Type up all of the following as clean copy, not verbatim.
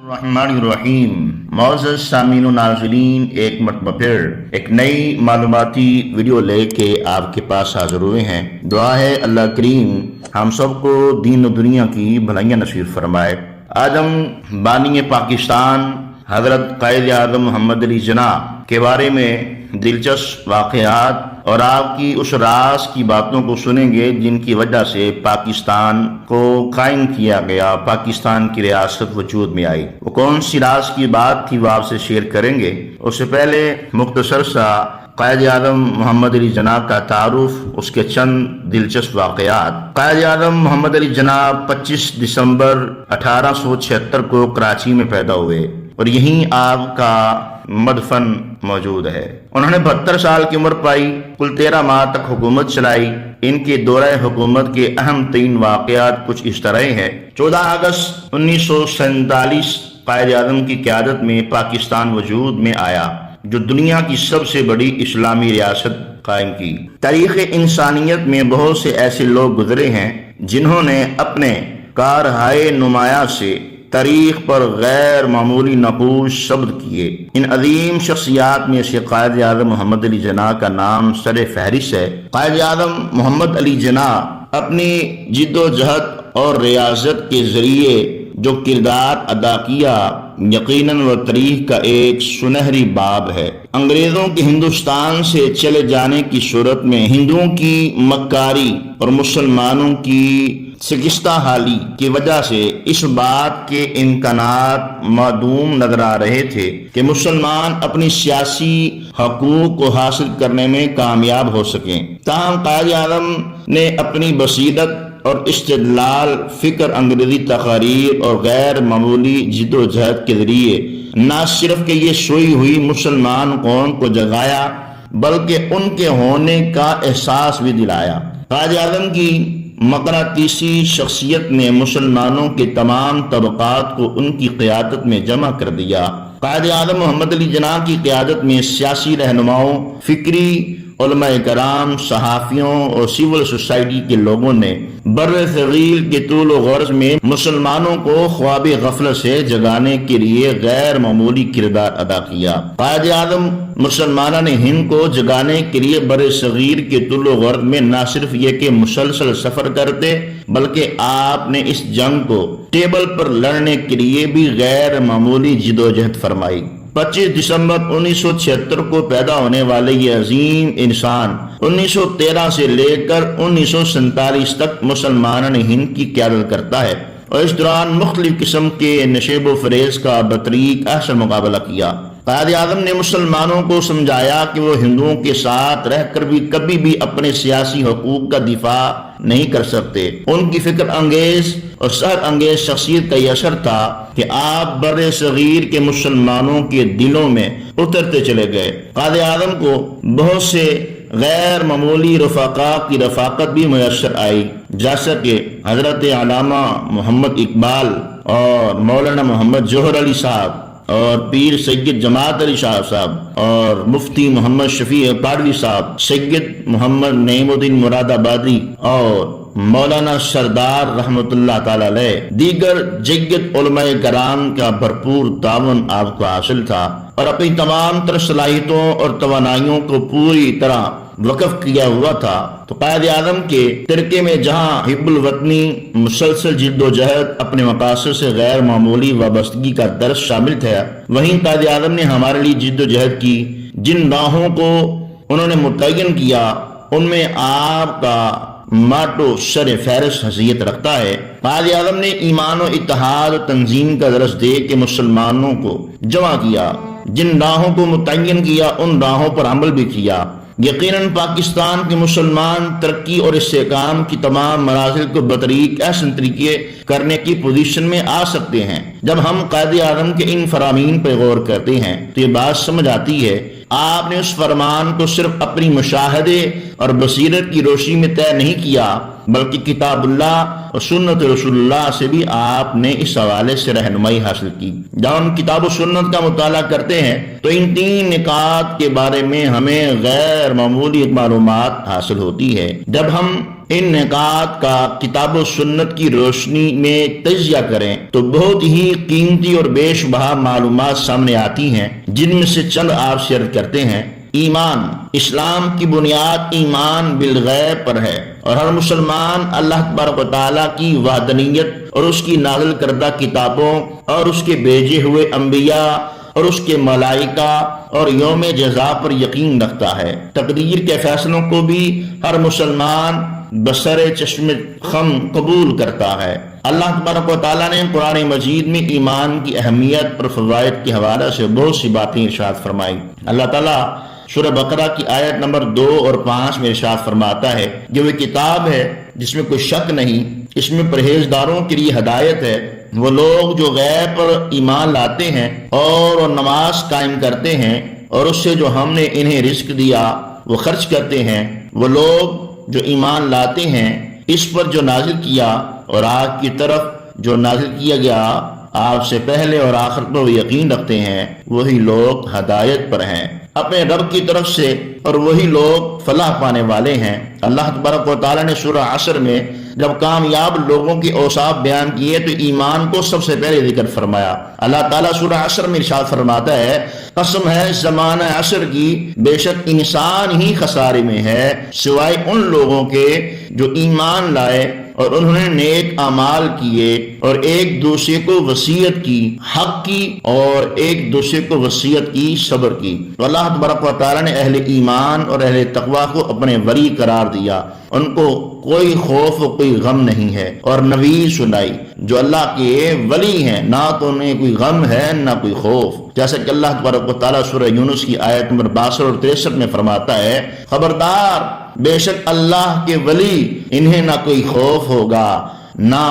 الرحمن الرحیم۔ معزز سامعین و ناظرین، ایک مرتبہ پھر ایک نئی معلوماتی ویڈیو لے کے آپ کے پاس حاضر ہوئے ہیں۔ دعا ہے اللہ کریم ہم سب کو دین و دنیا کی بھلائیاں نصیب فرمائے۔ آج ہم بانی پاکستان حضرت قائد اعظم محمد علی جناح کے بارے میں دلچسپ واقعات اور آپ کی اس راز کی باتوں کو سنیں گے جن کی وجہ سے پاکستان کو قائم کیا گیا، پاکستان کی ریاست وجود میں آئی۔ وہ کون سی راز کی بات تھی وہ آپ سے شیئر کریں گے۔ اس سے پہلے مختصر سا قائد اعظم محمد علی جناح کا تعارف، اس کے چند دلچسپ واقعات۔ قائد اعظم محمد علی جناح 25 دسمبر 1876 کو کراچی میں پیدا ہوئے اور یہیں آپ کا مدفن موجود ہے۔ انہوں نے 72 سال کی عمر پائی، کل 13 ماہ تک حکومت چلائی۔ ان کے دورہ حکومت کے اہم ترین واقعات کچھ اس طرح ہیں۔ 14 اگست 1947 قائد اعظم کی قیادت میں پاکستان وجود میں آیا، جو دنیا کی سب سے بڑی اسلامی ریاست قائم کی۔ تاریخ انسانیت میں بہت سے ایسے لوگ گزرے ہیں جنہوں نے اپنے کارہائے نمایاں سے تاریخ پر غیر معمولی نقوش ثبت کیے۔ ان عظیم شخصیات میں سے قائد اعظم محمد علی جناح کا نام سر فہرست ہے۔ قائد اعظم محمد علی جناح اپنی جد و جہد اور ریاضت کے ذریعے جو کردار ادا کیا، یقیناً وہ تاریخ کا ایک سنہری باب ہے۔ انگریزوں کے ہندوستان سے چلے جانے کی صورت میں ہندوؤں کی مکاری اور مسلمانوں کی شکستہ حالی کی وجہ سے اس بات کے امکانات معدوم نظر آ رہے تھے کہ مسلمان اپنی سیاسی حقوق کو حاصل کرنے میں کامیاب ہو سکیں۔ تاہم قائد اعظم نے اپنی بصیرت اور استدلال، فکر انگیزی تقاریر اور غیر معمولی جد و جہد کے ذریعے نہ صرف کہ یہ سوئی ہوئی مسلمان قوم کو جگایا بلکہ ان کے ہونے کا احساس بھی دلایا۔ قائد اعظم کی مقناطیسی شخصیت نے مسلمانوں کے تمام طبقات کو ان کی قیادت میں جمع کر دیا۔ قائد اعظم محمد علی جناح کی قیادت میں سیاسی رہنماؤں، فکری علماء کرام، صحافیوں اور سول سوسائٹی کے لوگوں نے بر صغیر کے طول و غرض میں مسلمانوں کو خواب غفلت سے جگانے کے لیے غیر معمولی کردار ادا کیا۔ قائد اعظم مسلمانوں نے ہند کو جگانے کے لیے بر صغیر کے طول و غرض میں نہ صرف یہ کہ مسلسل سفر کرتے بلکہ آپ نے اس جنگ کو ٹیبل پر لڑنے کے لیے بھی غیر معمولی جد و جہد فرمائی۔ 25 دسمبر 1976 کو پیدا ہونے والے یہ عظیم انسان 1913 سے لے کر 1947 تک مسلمانان ہند کی قیادت کرتا ہے اور اس دوران مختلف قسم کے نشیب و فریب کا بطریق احسن مقابلہ کیا۔ قائد اعظم نے مسلمانوں کو سمجھایا کہ وہ ہندوؤں کے ساتھ رہ کر بھی کبھی بھی اپنے سیاسی حقوق کا دفاع نہیں کر سکتے۔ ان کی فکر انگیز اور سحر انگیز شخصیت کا یہ اثر تھا کہ آپ بر صغیر کے مسلمانوں کے دلوں میں اترتے چلے گئے۔ قائد اعظم کو بہت سے غیر معمولی رفقا کی رفاقت بھی میسر آئی، جیسا کہ حضرت علامہ محمد اقبال اور مولانا محمد جوہر علی صاحب اور پیر سید جماعت علی شاہ صاحب اور مفتی محمد شفیع پاروی صاحب، سید محمد نعیم الدین مراد آبادی اور مولانا سردار رحمت اللہ تعالی علیہ۔ دیگر جید علماء کرام کا بھرپور تعاون آپ کو حاصل تھا اور اپنی تمام تر صلاحیتوں اور توانائیوں کو پوری طرح وقف کیا ہوا تھا۔ تو قائد اعظم کے ترکے میں جہاں حب الوطنی، مسلسل جد و جہد، اپنے مقاصد سے غیر معمولی وابستگی کا درس شامل تھا، وہیں قائد اعظم نے ہمارے لیے جد و جہد کی۔ جن راہوں کو انہوں نے متعین کیا ان میں آپ کا ماٹو سر فہرست حیثیت رکھتا ہے۔ قائد اعظم نے ایمان و اتحاد و تنظیم کا درس دے کے مسلمانوں کو جمع کیا، جن راہوں کو متعین کیا ان راہوں پر عمل بھی کیا۔ یقیناً پاکستان کے مسلمان ترقی اور استحکام کی تمام مراحل کو بطریق احسن طریقے کرنے کی پوزیشن میں آ سکتے ہیں۔ جب ہم قائد اعظم کے ان فرامین پر غور کرتے ہیں تو یہ بات سمجھ آتی ہے آپ نے اس فرمان کو صرف اپنی مشاہدے اور بصیرت کی روشنی میں طے نہیں کیا بلکہ کتاب اللہ اور سنت رسول اللہ سے بھی آپ نے اس حوالے سے رہنمائی حاصل کی۔ جب ہم کتاب و سنت کا مطالعہ کرتے ہیں تو ان 3 نکات کے بارے میں ہمیں غیر معمولی معلومات حاصل ہوتی ہے۔ جب ہم ان نکات کا کتاب و سنت کی روشنی میں تجزیہ کریں تو بہت ہی قیمتی اور بے شبہ معلومات سامنے آتی ہیں، جن میں سے چند آپ شیئر کرتے ہیں۔ ایمان، اسلام کی بنیاد ایمان بالغیب پر ہے، اور ہر مسلمان اللہ تبارک و تعالیٰ کی وحدانیت اور اس کی نازل کردہ کتابوں اور اس کے بھیجے ہوئے انبیاء اور اس کے ملائکہ اور یوم جزا پر یقین رکھتا ہے۔ تقدیر کے فیصلوں کو بھی ہر مسلمان بسر چشم خم قبول کرتا ہے۔ اللہ تبارک و تعالیٰ نے قرآن مجید میں ایمان کی اہمیت اور فوائد کے حوالے سے بہت سی باتیں ارشاد فرمائی۔ اللہ تعالیٰ سورہ بقرہ کی آیت نمبر 2 اور 5 میں ارشاد فرماتا ہے کہ وہ کتاب ہے جس میں کوئی شک نہیں، اس میں پرہیزگاروں کے لیے ہدایت ہے۔ وہ لوگ جو غیب پر ایمان لاتے ہیں اور نماز قائم کرتے ہیں اور اس سے جو ہم نے انہیں رزق دیا وہ خرچ کرتے ہیں، وہ لوگ جو ایمان لاتے ہیں اس پر جو نازل کیا اور آگ کی طرف جو نازل کیا گیا آپ سے پہلے اور آخر پر وہ یقین رکھتے ہیں، وہی لوگ ہدایت پر ہیں اپنے رب کی طرف سے، اور وہی لوگ فلاح پانے والے ہیں۔ اللہ تبارک و تعالیٰ نے سورہ عصر میں جب کامیاب لوگوں کی اوصاف بیان کیے تو ایمان کو سب سے پہلے ذکر فرمایا۔ اللہ تعالیٰ سورہ عصر میں ارشاد فرماتا ہے، قسم ہے زمانہ عصر کی، بے شک انسان ہی خسارے میں ہے سوائے ان لوگوں کے جو ایمان لائے اور انہوں نے نیک اعمال کیے اور ایک دوسرے کو وصیت کی حق کی اور ایک دوسرے کو وصیت کی صبر کی۔ اللہ تبارک و تعالیٰ نے اہل ایمان اور اہل تقوی کو اپنے ولی قرار دیا، ان کو کوئی خوف و کوئی غم نہیں ہے، اور نوید سنائی جو اللہ کے ولی ہیں نہ تو انہیں کوئی غم ہے نہ کوئی خوف، جیسا کہ اللہ تبارک و تعالیٰ سورہ یونس کی آیت نمبر 62 اور 63 میں فرماتا ہے، خبردار بے شک اللہ کے ولی انہیں نہ کوئی خوف ہوگا نہ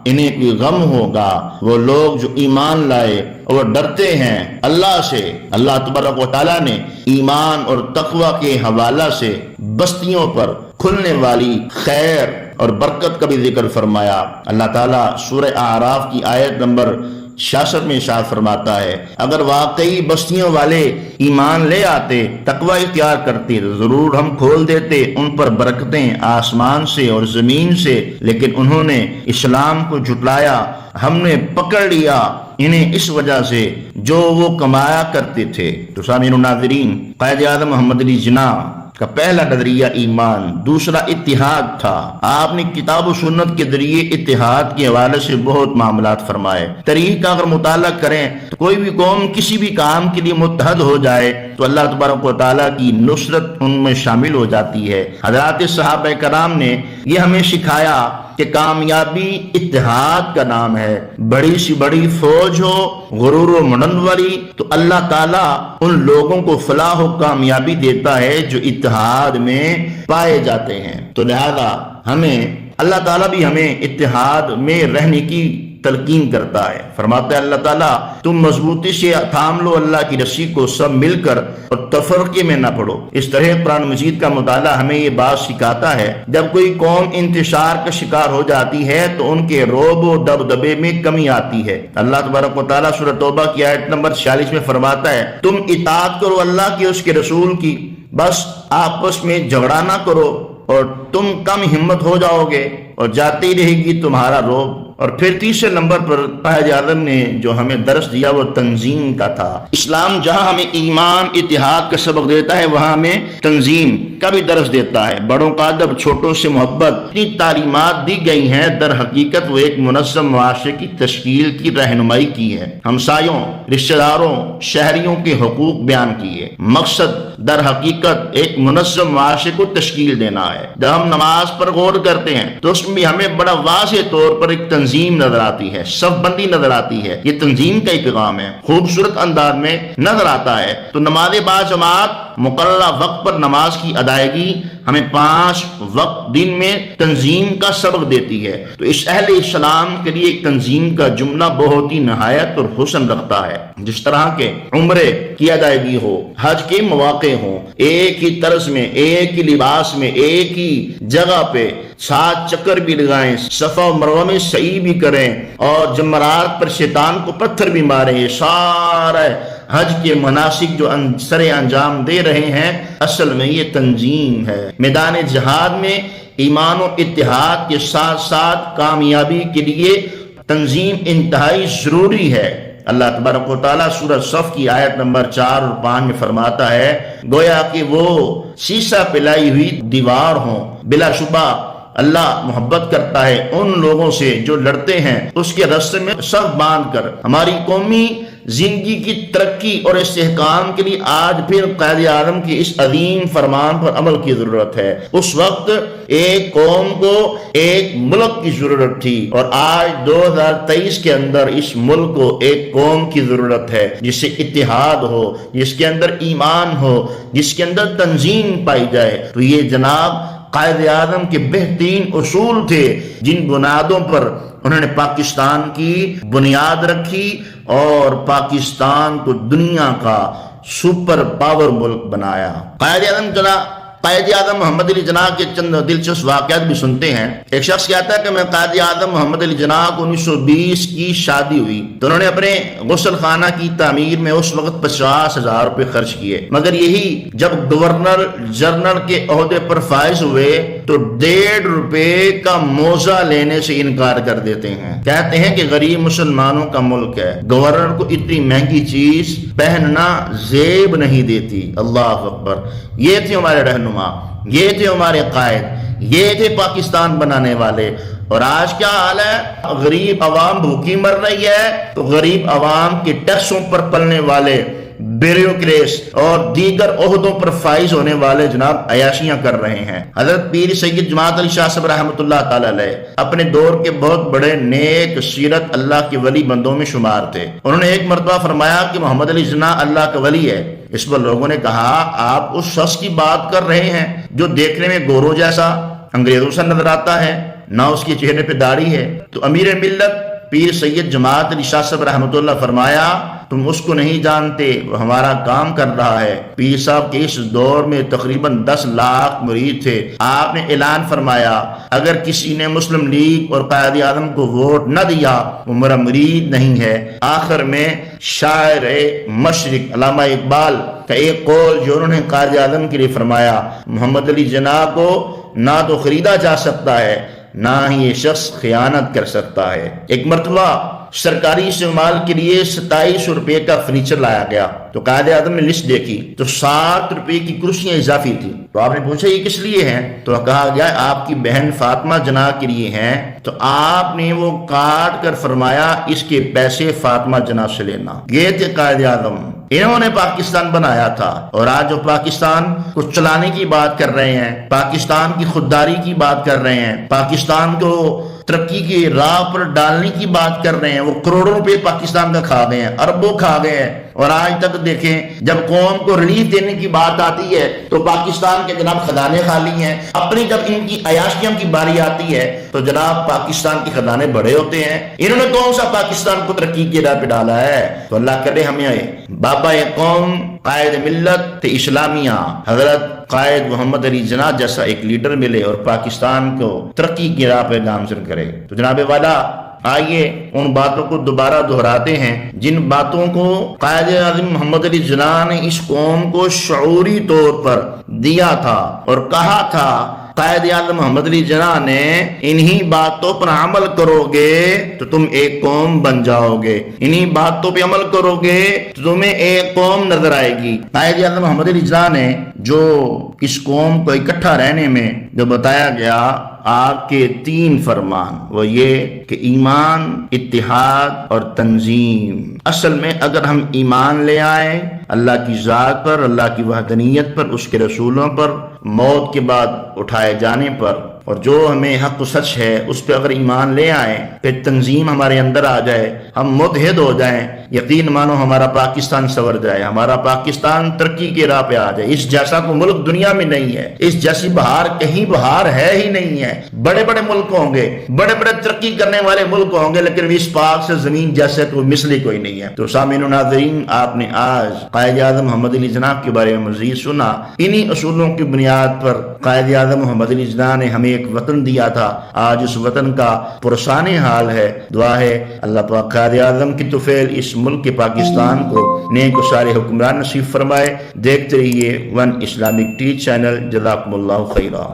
انہیں کوئی غم ہوگا، وہ لوگ جو ایمان لائے اور وہ ڈرتے ہیں اللہ سے۔ اللہ تبارک و تعالیٰ نے ایمان اور تقوی کے حوالہ سے بستیوں پر کھلنے والی خیر اور برکت کا بھی ذکر فرمایا۔ اللہ تعالیٰ سورہ اعراف کی آیت نمبر 66 میں ارشاد فرماتا ہے، اگر واقعی بستیوں والے ایمان لے آتے، تقوی اختیار کرتے تو ضرور ہم کھول دیتے ان پر برکتیں آسمان سے اور زمین سے، لیکن انہوں نے اسلام کو جھٹلایا، ہم نے پکڑ لیا انہیں اس وجہ سے جو وہ کمایا کرتے تھے۔ تو سامعین و ناظرین، قائد اعظم محمد علی جناح کا پہلا نظریہ ایمان، دوسرا اتحاد تھا۔ آپ نے کتاب و سنت کے ذریعے اتحاد کے حوالے سے بہت معاملات فرمائے۔ تاریخ کا اگر مطالعہ کریں تو کوئی بھی قوم کسی بھی کام کے لیے متحد ہو جائے تو اللہ تبارک و تعالیٰ کی نصرت ان میں شامل ہو جاتی ہے۔ حضرات صحابہ کرام نے یہ ہمیں سکھایا کہ کامیابی اتحاد کا نام ہے۔ بڑی سی بڑی فوج ہو غرور و منوری تو اللہ تعالیٰ ان لوگوں کو فلاح و کامیابی دیتا ہے جو اتحاد میں پائے جاتے ہیں۔ تو لہذا اللہ تعالیٰ بھی ہمیں اتحاد میں رہنے کی تلقین کرتا ہے۔ فرماتا ہے اللہ تعالیٰ، تم مضبوطی سے تھام لو اللہ کی رسی کو سب مل کر اور تفرقے میں نہ پڑو۔ اس طرح قرآن مجید کا مطالعہ ہمیں یہ بات سکھاتا ہے، جب کوئی قوم انتشار کا شکار ہو جاتی ہے تو ان کے رعب و دبدبے میں کمی آتی ہے۔ اللہ تبارک و تعالیٰ سورہ توبہ کی آیت نمبر 46 میں فرماتا ہے، تم اطاعت کرو اللہ کی اس کے رسول کی، بس آپس میں جھگڑا نہ کرو اور تم کم ہمت ہو جاؤ گے اور جاتی رہے گی تمہارا رعب۔ اور پھر تیسرے نمبر پر قائد اعظم نے جو ہمیں درس دیا وہ تنظیم کا تھا۔ اسلام جہاں ہمیں ایمان اتحاد کا سبق دیتا ہے وہاں ہمیں تنظیم کا بھی درس دیتا ہے۔ بڑوں کا ادب، چھوٹوں سے محبت، اتنی تعلیمات دی گئی ہیں، در حقیقت وہ ایک منظم معاشرے کی تشکیل کی رہنمائی کی ہے۔ ہمسایوں، رشتہ داروں، شہریوں کے حقوق بیان کیے۔ مقصد در حقیقت ایک منظم معاشرے کو تشکیل دینا ہے۔ جب ہم نماز پر غور کرتے ہیں تو اس میں ہمیں بڑا واضح طور پر ایک تنظیم نظر آتی ہے، صف بندی نظر آتی ہے۔ یہ تنظیم کا ہی پیغام ہے، خوبصورت انداز میں نظر آتا ہے۔ تو نماز با جماعت، مقررہ وقت پر نماز کی ادائیگی ہمیں 5 وقت دن میں تنظیم کا سبق دیتی ہے۔ تو اس اہل اسلام کے لیے ایک تنظیم کا جملہ بہت ہی نہایت اور حسن رکھتا ہے۔ جس طرح کے عمرے کی ادائیگی ہو، حج کے مواقع ہوں، ایک ہی طرز میں، ایک ہی لباس میں، ایک ہی جگہ پہ 7 چکر بھی لگائیں، صفا و مروہ میں سعی بھی کریں اور جمرات پر شیطان کو پتھر بھی ماریں، یہ سارا حج کے مناسک جو سر انجام دے رہے ہیں، اصل میں یہ تنظیم ہے۔ میدان جہاد میں ایمان و اتحاد کے ساتھ ساتھ کامیابی کے لیے تنظیم انتہائی ضروری ہے۔ اللہ تبارک و تعالیٰ سورہ صف کی آیت نمبر 4 اور 5 میں فرماتا ہے، گویا کہ وہ سیسہ پلائی ہوئی دیوار ہوں۔ بلا شبہ اللہ محبت کرتا ہے ان لوگوں سے جو لڑتے ہیں اس کے راستے میں سب باندھ کر۔ ہماری قومی زندگی کی ترقی اور استحکام کے لیے آج پھر قائد اعظم کی اس عظیم فرمان پر عمل کی ضرورت ہے۔ اس وقت ایک قوم کو ایک ملک کی ضرورت تھی، اور آج 2023 کے اندر اس ملک کو ایک قوم کی ضرورت ہے جس سے اتحاد ہو، جس کے اندر ایمان ہو، جس کے اندر تنظیم پائی جائے۔ تو یہ جناب قائد اعظم کے بہترین اصول تھے جن بنیادوں پر انہوں نے پاکستان کی بنیاد رکھی اور پاکستان کو دنیا کا سپر پاور ملک بنایا۔ قائد اعظم محمد علی جناح کے چند دلچسپ واقعات بھی سنتے ہیں۔ ایک شخص کہتا ہے کہ میں قائد اعظم محمد علی جناح کو 1920 کی شادی ہوئی تو انہوں نے اپنے غسل خانہ کی تعمیر میں اس وقت 50,000 روپے خرچ کیے، مگر یہی جب گورنر جنرل کے عہدے پر فائز ہوئے تو 1.5 روپے کا موزہ لینے سے انکار کر دیتے ہیں۔ کہتے ہیں کہ غریب مسلمانوں کا ملک ہے، گورنر کو اتنی مہنگی چیز پہننا زیب نہیں دیتی۔ اللہ اکبر! یہ تھے ہمارے رہنما، یہ تھے ہمارے قائد، یہ تھے پاکستان بنانے والے۔ اور آج کیا حال ہے؟ غریب عوام بھوکی مر رہی ہے تو غریب عوام کے ٹیکسوں پر پلنے والے بیوروکریٹس اور دیگر عہدوں پر فائز ہونے والے جناب عیاشیاں کر رہے ہیں۔ حضرت پیر سید جماعت علی شاہ صاحب رحمۃ اللہ تعالی علیہ اپنے دور کے بہت بڑے نیک سیرت اللہ کے ولی بندوں میں شمار تھے۔ انہوں نے ایک مرتبہ فرمایا کہ محمد علی جناح اللہ کا ولی ہے۔ اس پر لوگوں نے کہا آپ اس شخص کی بات کر رہے ہیں جو دیکھنے میں گورو جیسا انگریزوں سے نظر آتا ہے، نہ اس کے چہرے پہ داڑھی ہے۔ تو امیر ملت پیر سید جماعت علی شاہ صاحب رحمۃ اللہ فرمایا تم اس کو نہیں جانتے، وہ ہمارا کام کر رہا ہے۔ پیر صاحب کے اس دور میں تقریباً 10 لاکھ مرید تھے۔ آپ نے اعلان فرمایا اگر کسی نے مسلم لیگ اور قائد اعظم کو ووٹ نہ دیا وہ میرا مرید نہیں ہے۔ آخر میں شاعر مشرق علامہ اقبال کا ایک قول جو انہوں نے قائد اعظم کے لیے فرمایا، محمد علی جناح کو نہ تو خریدا جا سکتا ہے نہ ہی یہ شخص خیانت کر سکتا ہے۔ ایک مرتبہ سرکاری استعمال کے لیے 2700 روپے کا فرنیچر لایا گیا تو قائد اعظم نے لسٹ دیکھی تو 60 روپے کی کرسیاں اضافی تھی۔ تو آپ نے پوچھا یہ کس لیے ہیں؟ تو کہا گیا آپ کی بہن فاطمہ جناح کے لیے ہیں۔ تو آپ نے وہ کاٹ کر فرمایا اس کے پیسے فاطمہ جناح سے لینا۔ یہ تھے قائد اعظم، انہوں نے پاکستان بنایا تھا۔ اور آج جو پاکستان کو چلانے کی بات کر رہے ہیں، پاکستان کی خودداری کی بات کر رہے ہیں، پاکستان کو ترقی کی راہ پر ڈالنے کی بات کر رہے ہیں، وہ کروڑوں روپے پاکستان کا کھا گئے ہیں، اربوں کھا گئے ہیں۔ اور آج تک دیکھیں جب قوم کو ریلیف دینے کی بات آتی ہے تو پاکستان کے جناب خزانے خالی ہیں، اپنی جب ان کی عیاشیوں کی باری آتی ہے تو جناب پاکستان کے خزانے بڑے ہوتے ہیں۔ انہوں نے کون سا پاکستان کو ترقی کی راہ پہ ڈالا ہے؟ تو اللہ کرے ہمیں بابا قوم قائد ملت اسلامیہ حضرت قائد محمد علی جناح جیسا ایک لیڈر ملے اور پاکستان کو ترقی کی راہ پہ گامزن کرے۔ تو جناب والا آئیے ان باتوں کو دوبارہ دہراتے ہیں جن باتوں کو قائد اعظم محمد علی جناح نے اس قوم کو شعوری طور پر دیا تھا اور کہا تھا۔ قائد اعظم محمد علی جناح نے انہی باتوں پر عمل کرو گے تو تم ایک قوم بن جاؤ گے، انہی باتوں پہ عمل کرو گے تو تمہیں ایک قوم نظر آئے گی۔ قائد اعظم محمد علی جناح نے جو اس قوم کو اکٹھا رہنے میں جو بتایا گیا آپ کے 3 فرمان، وہ یہ کہ ایمان، اتحاد اور تنظیم۔ اصل میں اگر ہم ایمان لے آئیں اللہ کی ذات پر، اللہ کی وحدانیت پر، اس کے رسولوں پر، موت کے بعد اٹھائے جانے پر، اور جو ہمیں حق و سچ ہے اس پہ اگر ایمان لے آئیں، پھر تنظیم ہمارے اندر آ جائے، ہم متحد ہو جائیں، یقین مانو ہمارا پاکستان سنور جائے، ہمارا پاکستان ترقی کی راہ پہ آ جائے۔ اس جیسا کوئی ملک دنیا میں نہیں ہے، اس جیسی بہار کہیں بہار ہے ہی نہیں ہے۔ بڑے بڑے ملک ہوں گے، بڑے بڑے ترقی کرنے والے ملک ہوں گے، لیکن اس پاک سے زمین جیسے کوئی مثلی کوئی نہیں ہے۔ تو سامعین و ناظرین، آپ نے آج قائد اعظم محمد علی جناح کے بارے میں مزید سنا۔ انہی اصولوں کی بنیاد پر قائد اعظم محمد علی جناح نے ہمیں ایک وطن دیا تھا، آج اس وطن کا پرسان حال ہے۔ دعا ہے اللہ پاک قائد اعظم کی طفیل اس ملک پاکستان کو نیک و صالح حکمران نصیب فرمائے۔ دیکھتے رہیے ون اسلامک ٹی چینل۔ جزاکم اللہ خیرہ۔